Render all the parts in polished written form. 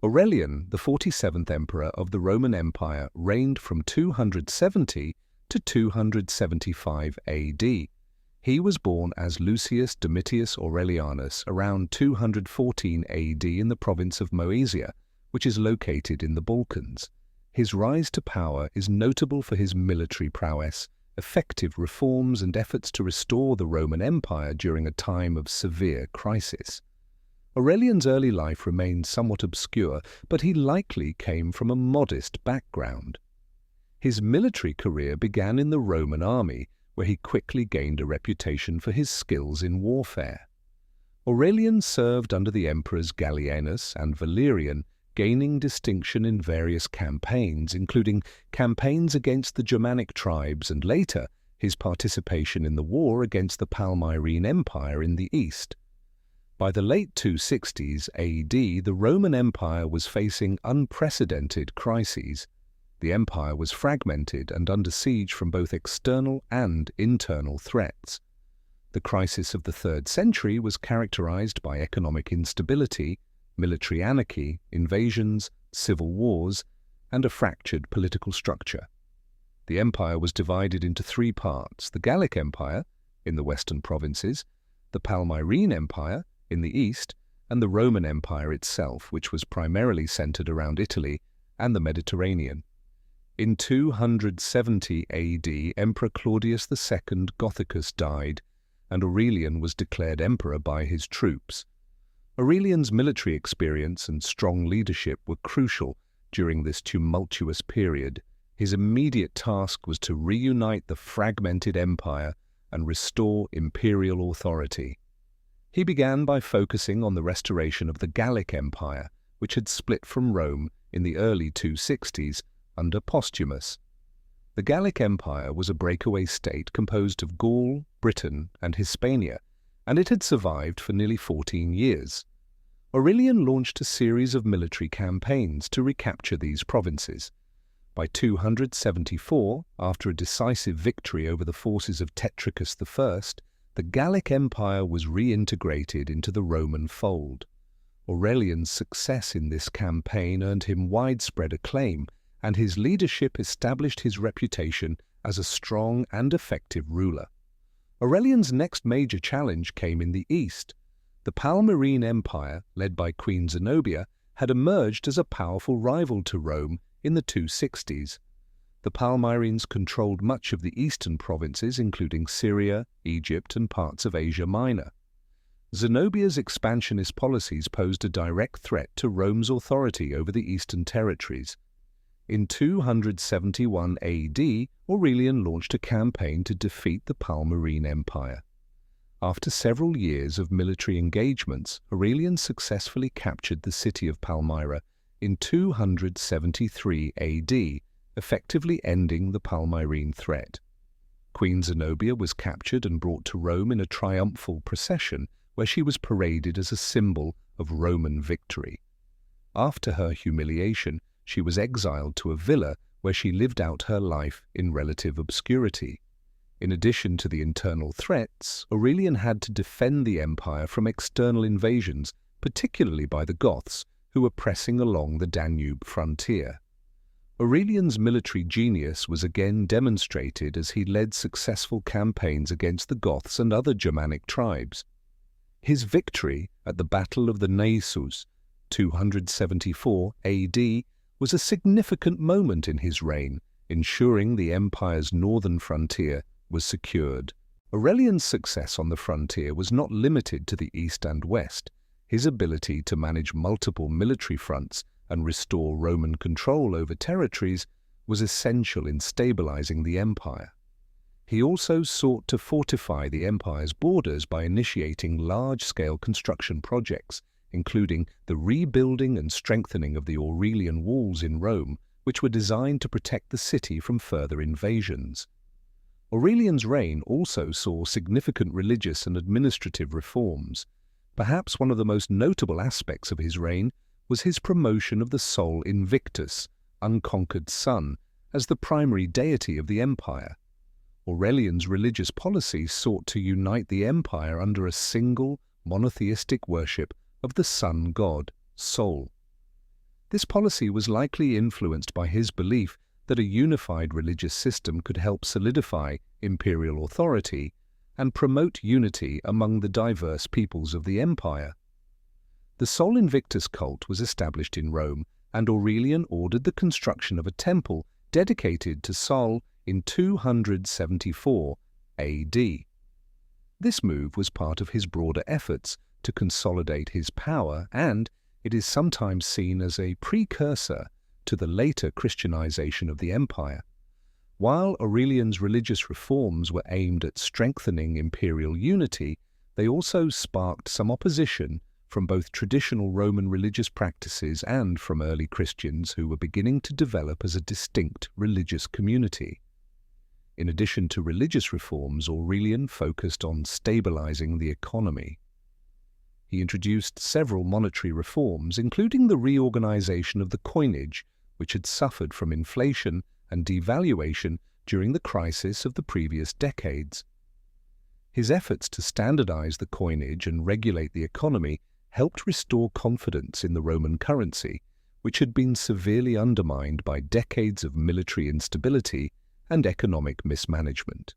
Aurelian, the 47th emperor of the Roman Empire, reigned from 270 to 275 AD. He was born as Lucius Domitius Aurelianus around 214 AD in the province of Moesia, which is located in the Balkans. His rise to power is notable for his military prowess, effective reforms and efforts to restore the Roman Empire during a time of severe crisis. Aurelian's early life remains somewhat obscure, but he likely came from a modest background. His military career began in the Roman army, where he quickly gained a reputation for his skills in warfare. Aurelian served under the emperors Gallienus and Valerian, gaining distinction in various campaigns, including campaigns against the Germanic tribes and later his participation in the war against the Palmyrene Empire in the east. By the late 260s AD, the Roman Empire was facing unprecedented crises. The empire was fragmented and under siege from both external and internal threats. The crisis of the 3rd century was characterized by economic instability, military anarchy, invasions, civil wars, and a fractured political structure. The empire was divided into 3 parts: the Gallic Empire, in the western provinces, the Palmyrene Empire, in the east, and the Roman Empire itself, which was primarily centered around Italy and the Mediterranean. In 270 AD, Emperor Claudius II Gothicus died, and Aurelian was declared emperor by his troops. Aurelian's military experience and strong leadership were crucial during this tumultuous period. His immediate task was to reunite the fragmented empire and restore imperial authority. He began by focusing on the restoration of the Gallic Empire, which had split from Rome in the early 260s under Postumus. The Gallic Empire was a breakaway state composed of Gaul, Britain, and Hispania, and it had survived for nearly 14 years. Aurelian launched a series of military campaigns to recapture these provinces. By 274, after a decisive victory over the forces of Tetricus I, the Gallic Empire was reintegrated into the Roman fold. Aurelian's success in this campaign earned him widespread acclaim, and his leadership established his reputation as a strong and effective ruler. Aurelian's next major challenge came in the east. The Palmyrene Empire, led by Queen Zenobia, had emerged as a powerful rival to Rome in the 260s. The Palmyrenes controlled much of the eastern provinces, including Syria, Egypt, and parts of Asia Minor. Zenobia's expansionist policies posed a direct threat to Rome's authority over the eastern territories. In 271 AD, Aurelian launched a campaign to defeat the Palmyrene Empire. After several years of military engagements, Aurelian successfully captured the city of Palmyra in 273 AD, effectively ending the Palmyrene threat. Queen Zenobia was captured and brought to Rome in a triumphal procession where she was paraded as a symbol of Roman victory. After her humiliation, she was exiled to a villa where she lived out her life in relative obscurity. In addition to the internal threats, Aurelian had to defend the empire from external invasions, particularly by the Goths, who were pressing along the Danube frontier. Aurelian's military genius was again demonstrated as he led successful campaigns against the Goths and other Germanic tribes. His victory at the Battle of the Naissus, 274 AD, was a significant moment in his reign, ensuring the empire's northern frontier was secured. Aurelian's success on the frontier was not limited to the east and west. His ability to manage multiple military fronts and restore Roman control over territories was essential in stabilizing the empire. He also sought to fortify the empire's borders by initiating large-scale construction projects, including the rebuilding and strengthening of the Aurelian walls in Rome, which were designed to protect the city from further invasions. Aurelian's reign also saw significant religious and administrative reforms. Perhaps one of the most notable aspects of his reign was his promotion of the Sol Invictus, unconquered sun, as the primary deity of the empire. Aurelian's religious policy sought to unite the empire under a single, monotheistic worship of the sun god, Sol. This policy was likely influenced by his belief that a unified religious system could help solidify imperial authority and promote unity among the diverse peoples of the empire. The Sol Invictus cult was established in Rome, and Aurelian ordered the construction of a temple dedicated to Sol in 274 AD. This move was part of his broader efforts to consolidate his power, and it is sometimes seen as a precursor to the later Christianization of the empire. While Aurelian's religious reforms were aimed at strengthening imperial unity, they also sparked some opposition from both traditional Roman religious practices and from early Christians who were beginning to develop as a distinct religious community. In addition to religious reforms, Aurelian focused on stabilizing the economy. He introduced several monetary reforms, including the reorganization of the coinage, which had suffered from inflation and devaluation during the crisis of the previous decades. His efforts to standardize the coinage and regulate the economy helped restore confidence in the Roman currency, which had been severely undermined by decades of military instability and economic mismanagement.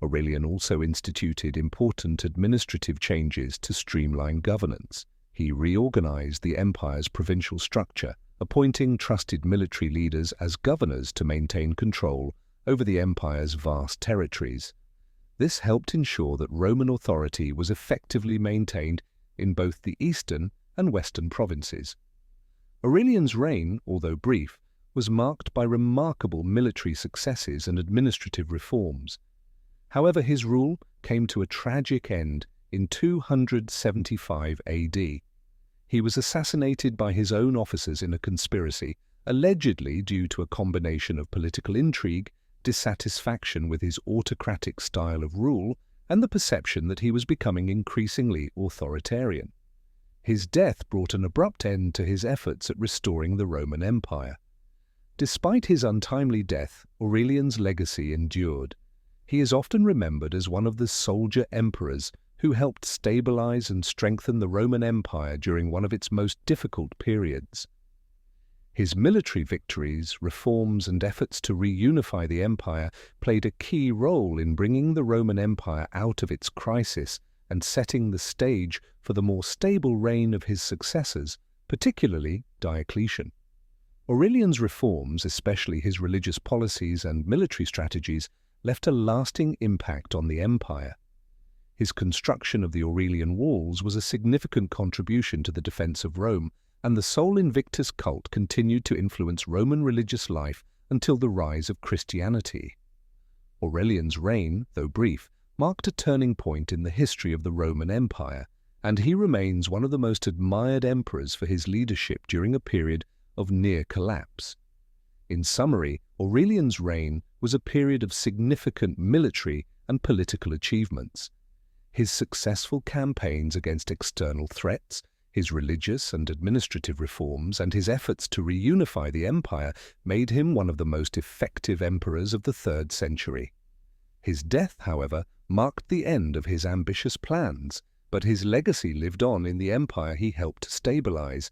Aurelian also instituted important administrative changes to streamline governance. He reorganized the empire's provincial structure, appointing trusted military leaders as governors to maintain control over the empire's vast territories. This helped ensure that Roman authority was effectively maintained in both the eastern and western provinces. Aurelian's reign, although brief, was marked by remarkable military successes and administrative reforms. However, his rule came to a tragic end in 275 AD. He was assassinated by his own officers in a conspiracy, allegedly due to a combination of political intrigue, dissatisfaction with his autocratic style of rule, and the perception that he was becoming increasingly authoritarian. His death brought an abrupt end to his efforts at restoring the Roman Empire. Despite his untimely death, Aurelian's legacy endured. He is often remembered as one of the soldier emperors who helped stabilize and strengthen the Roman Empire during one of its most difficult periods. His military victories, reforms, and efforts to reunify the empire played a key role in bringing the Roman Empire out of its crisis and setting the stage for the more stable reign of his successors, particularly Diocletian. Aurelian's reforms, especially his religious policies and military strategies, left a lasting impact on the empire. His construction of the Aurelian walls was a significant contribution to the defense of Rome, and the Sol Invictus cult continued to influence Roman religious life until the rise of Christianity. Aurelian's reign, though brief, marked a turning point in the history of the Roman Empire, and he remains one of the most admired emperors for his leadership during a period of near collapse. In summary, Aurelian's reign was a period of significant military and political achievements. His successful campaigns against external threats, his religious and administrative reforms, and his efforts to reunify the empire made him one of the most effective emperors of the 3rd century. His death, however, marked the end of his ambitious plans, but his legacy lived on in the empire he helped stabilize,